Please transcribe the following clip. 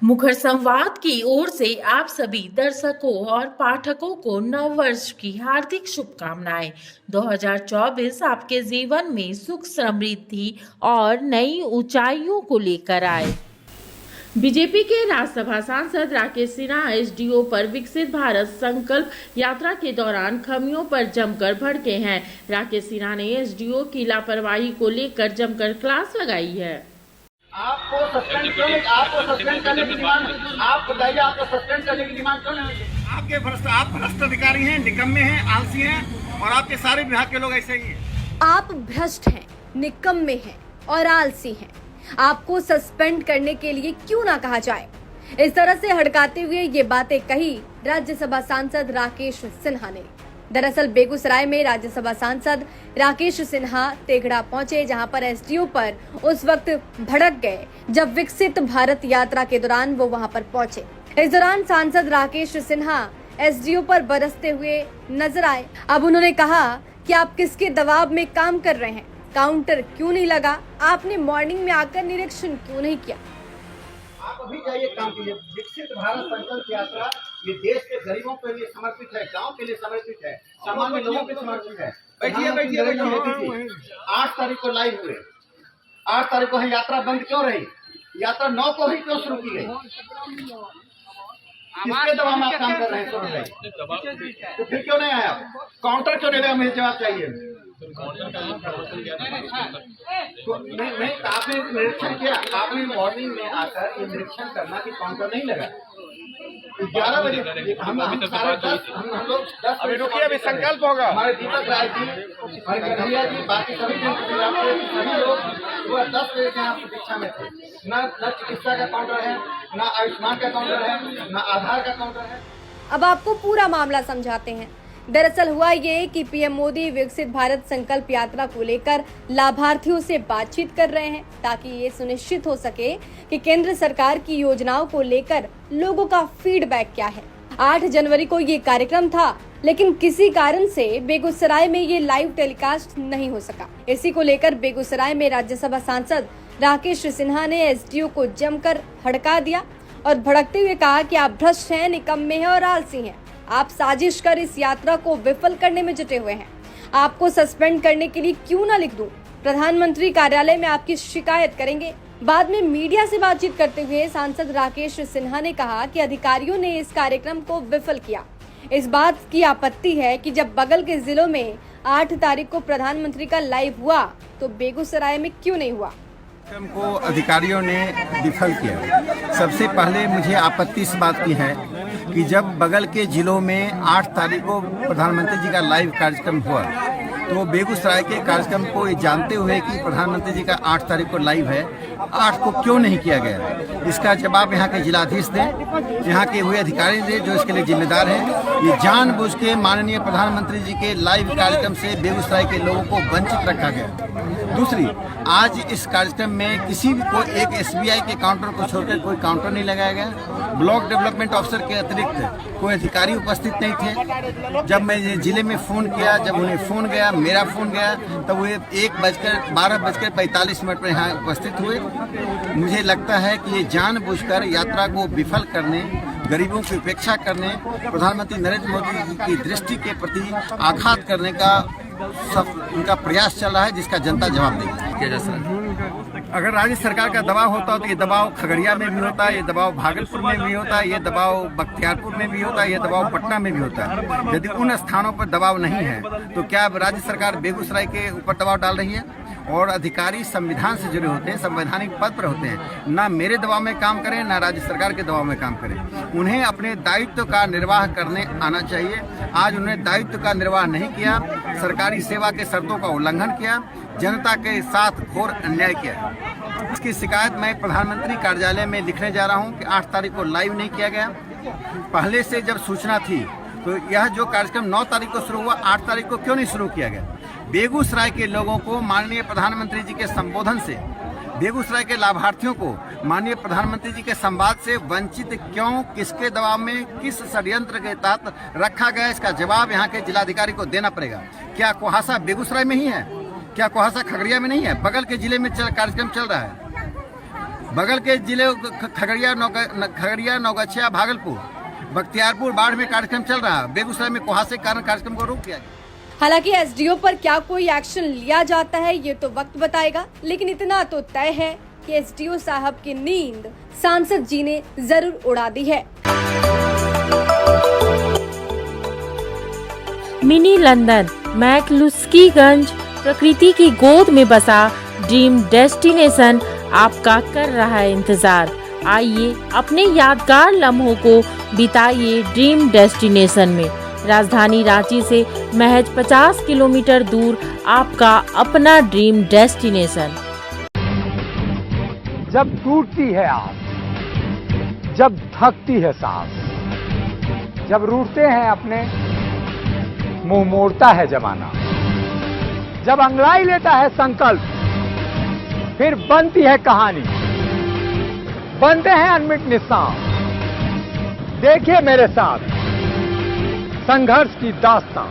मुखर संवाद की ओर से आप सभी दर्शकों और पाठकों को नव वर्ष की हार्दिक शुभकामनाएं। 2024 आपके जीवन में सुख, समृद्धि और नई ऊंचाइयों को लेकर आए। बीजेपी के राज्यसभा सांसद राकेश सिन्हा एसडीओ पर विकसित भारत संकल्प यात्रा के दौरान खामियों पर जमकर भड़के हैं। राकेश सिन्हा ने एसडीओ की लापरवाही को लेकर जमकर क्लास लगाई है। आपको सस्पेंड करने की डिमांड, आप बताइए, आपको सस्पेंड करने की डिमांड क्यों नहीं? आप भ्रष्ट अधिकारी हैं, निकम्मे हैं, आलसी हैं और आपके सारे विभाग के लोग ऐसे ही हैं। आप भ्रष्ट हैं, निकम्मे हैं और आलसी हैं। आपको सस्पेंड करने के लिए क्यों ना कहा जाए। इस तरह से हड़काते हुए ये बातें कही राज्यसभा सांसद राकेश सिन्हा ने। दरअसल बेगूसराय में राज्यसभा सांसद राकेश सिन्हा तेघड़ा पहुंचे, जहां पर एसडीओ पर उस वक्त भड़क गए जब विकसित भारत यात्रा के दौरान वो वहां पर पहुंचे। इस दौरान सांसद राकेश सिन्हा एसडीओ पर बरसते हुए नजर आए। अब उन्होंने कहा कि आप किसके दबाव में काम कर रहे हैं, काउंटर क्यों नहीं लगा, आपने मॉर्निंग में आकर निरीक्षण क्यों नहीं किया। आप अभी जाइए, काम कीजिए। विकसित भारत संकल्प यात्रा ये देश के गरीबों के लिए समर्पित है, गांव के लिए समर्पित है, सामान्य लोगों के समर्पित है। बैठिए। 8 तारीख को लाइव हुए, 8 तारीख को यात्रा बंद क्यों रही? यात्रा 9 को ही क्यों शुरू की गई? किसके दबाव में आप काम कर रहे हैं? तो फिर क्यों नहीं आया? काउंटर क्यों नहीं लगा? मुझे जवाब चाहिए। नहीं, आपने निरीक्षण किया, आपने मॉर्निंग में आकर निरीक्षण करना कि काउंटर नहीं लगा। 11 बजे हम लोग 10 बजे रुकिए, अभी संकल्प होगा। हमारे दीपक राय जी, हमारे कन्हैया जी, बाकी सभी सभी लोग सुबह 10 बजे से यहाँ प्रतीक्षा में थे। न चिकित्सा का काउंटर है, न आयुष्मान का काउंटर है, न आधार का काउंटर है। अब आपको पूरा मामला समझाते हैं। दरअसल हुआ ये कि पीएम मोदी विकसित भारत संकल्प यात्रा को लेकर लाभार्थियों से बातचीत कर रहे हैं, ताकि ये सुनिश्चित हो सके कि केंद्र सरकार की योजनाओं को लेकर लोगों का फीडबैक क्या है। 8 जनवरी को ये कार्यक्रम था, लेकिन किसी कारण से बेगूसराय में ये लाइव टेलीकास्ट नहीं हो सका। इसी को लेकर बेगूसराय में राज्यसभा सांसद राकेश सिन्हा ने एसडीओ को जमकर हड़का दिया और भड़कते हुए कहा कि आप भ्रष्ट हैं, निकम्मे हैं और आलसी हैं। आप साजिश कर इस यात्रा को विफल करने में जुटे हुए हैं। आपको सस्पेंड करने के लिए क्यों ना लिख दूं? प्रधानमंत्री कार्यालय में आपकी शिकायत करेंगे। बाद में मीडिया से बातचीत करते हुए सांसद राकेश सिन्हा ने कहा कि अधिकारियों ने इस कार्यक्रम को विफल किया। इस बात की आपत्ति है कि जब बगल के जिलों में 8 तारीख को प्रधानमंत्री का लाइव हुआ तो बेगूसराय में क्यों नहीं हुआ। कार्यक्रम को अधिकारियों ने विफल किया। सबसे पहले मुझे आपत्ति इस बात की है कि जब बगल के जिलों में 8 तारीख को प्रधानमंत्री जी का लाइव कार्यक्रम हुआ तो बेगूसराय के कार्यक्रम को ये जानते हुए कि प्रधानमंत्री जी का 8 तारीख को लाइव है, 8 को क्यों नहीं किया गया, इसका जवाब यहाँ के जिलाधीश दें, यहाँ के हुए अधिकारी दें जो इसके लिए जिम्मेदार हैं। ये जानबूझ के माननीय प्रधानमंत्री जी के लाइव कार्यक्रम से बेगूसराय के लोगों को वंचित रखा गया। दूसरी, आज इस कार्यक्रम में किसी भी को एक एसबीआई के काउंटर को छोड़कर कोई काउंटर नहीं लगाया गया। ब्लॉक डेवलपमेंट ऑफिसर के अतिरिक्त कोई अधिकारी उपस्थित नहीं थे। जब मैं जिले में फ़ोन किया, जब उन्हें फ़ोन गया, मेरा फ़ोन गया, तब वो 12:45 पर यहाँ उपस्थित हुए। मुझे लगता है कि ये जानबूझकर यात्रा को विफल करने, गरीबों की उपेक्षा करने, प्रधानमंत्री नरेंद्र मोदी जी की दृष्टि के प्रति आघात करने का सब उनका प्रयास चल रहा है, जिसका जनता जवाब देगी। अगर राज्य सरकार का दबाव होता तो ये दबाव खगड़िया में भी होता है, ये दबाव भागलपुर में भी होता है, ये दबाव बख्तियारपुर में भी होता है, ये दबाव पटना में भी होता है। यदि उन स्थानों पर दबाव नहीं है तो क्या राज्य सरकार बेगूसराय के ऊपर दबाव डाल रही है? और अधिकारी संविधान से जुड़े होते हैं, संवैधानिक पद पर होते हैं। ना मेरे दबाव में काम करें, ना राज्य सरकार के दबाव में काम करें। उन्हें अपने दायित्व का निर्वाह करने आना चाहिए। आज उन्होंने दायित्व का निर्वाह नहीं किया, सरकारी सेवा के शर्तों का उल्लंघन किया, जनता के साथ घोर अन्याय किया। इसकी शिकायत मैं प्रधानमंत्री कार्यालय में लिखने जा रहा हूं कि 8 तारीख को लाइव नहीं किया गया। पहले से जब सूचना थी तो यह जो कार्यक्रम 9 तारीख को शुरू हुआ, 8 तारीख को क्यों नहीं शुरू किया गया? बेगूसराय के लोगों को माननीय प्रधानमंत्री जी के संबोधन से, बेगूसराय के लाभार्थियों को माननीय प्रधानमंत्री जी के संवाद से वंचित क्यों, किसके दबाव में, किस षड्यंत्र के तहत रखा गया, इसका जवाब यहाँ के जिलाधिकारी को देना पड़ेगा। क्या कुहासा बेगूसराय में ही है? क्या कुहासा खगड़िया में नहीं है? बगल के जिले में कार्यक्रम चल रहा है। बगल के जिले खगड़िया, नौगछिया, भागलपुर, बख्तियारपुर बाढ़ में कार्यक्रम चल रहा है। बेगूसराय में कुहासे के कारण कार्यक्रम को रोक दिया गया। हालांकि एसडीओ पर क्या कोई एक्शन लिया जाता है ये तो वक्त बताएगा, लेकिन इतना तो तय है कि एसडीओ साहब की नींद सांसद जी ने जरूर उड़ा दी है। मिनी लंदन, मैक्लुस्कीगंज, प्रकृति की गोद में बसा ड्रीम डेस्टिनेशन आपका कर रहा है इंतजार। आइए अपने यादगार लम्हों को बिताइए ड्रीम डेस्टिनेशन में। राजधानी रांची से महज 50 किलोमीटर दूर आपका अपना ड्रीम डेस्टिनेशन। जब टूटती है आस, जब थकती है सांस, जब रूठते हैं अपने, मुंह मोड़ता है जमाना, जब अंगड़ाई लेता है संकल्प, फिर बनती है कहानी, बनते हैं अनमिट निशान। देखिए मेरे साथ संघर्ष की दास्तां।